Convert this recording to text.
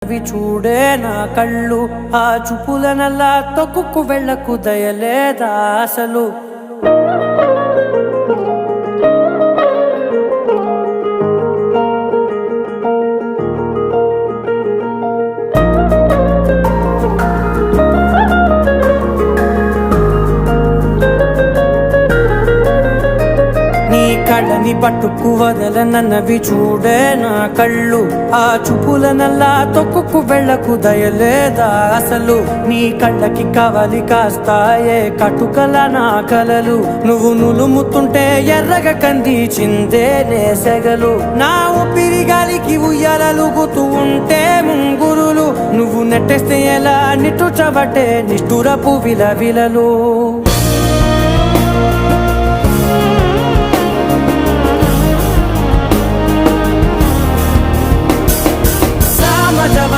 అవి చూడే నా కళ్ళు, ఆ చూపులనల్లా తొక్కుకు వెళ్ళకు దయలేదా అసలు. కళ్ళని పట్టుకు వదలనన్నవి చూడే నా కళ్ళు, ఆ చూపులనల్లా తొక్కుకు వెళ్ళకు దయలేదా అసలు. నీ కళ్ళకి కవలి కాస్తాయే కటుకల నా కలలు, నువ్వు నులుముతుంటే ఎర్రగ కందిచిందే నేసెగలు. నా ఊపిరి గాలికి ఉయ్యాలలుగుతూ ఉంటే ముంగురులు, నువ్వు నెట్టేస్తే ఎలా నిట్టుచబట్టే నిష్ఠురపు విలవిలలు.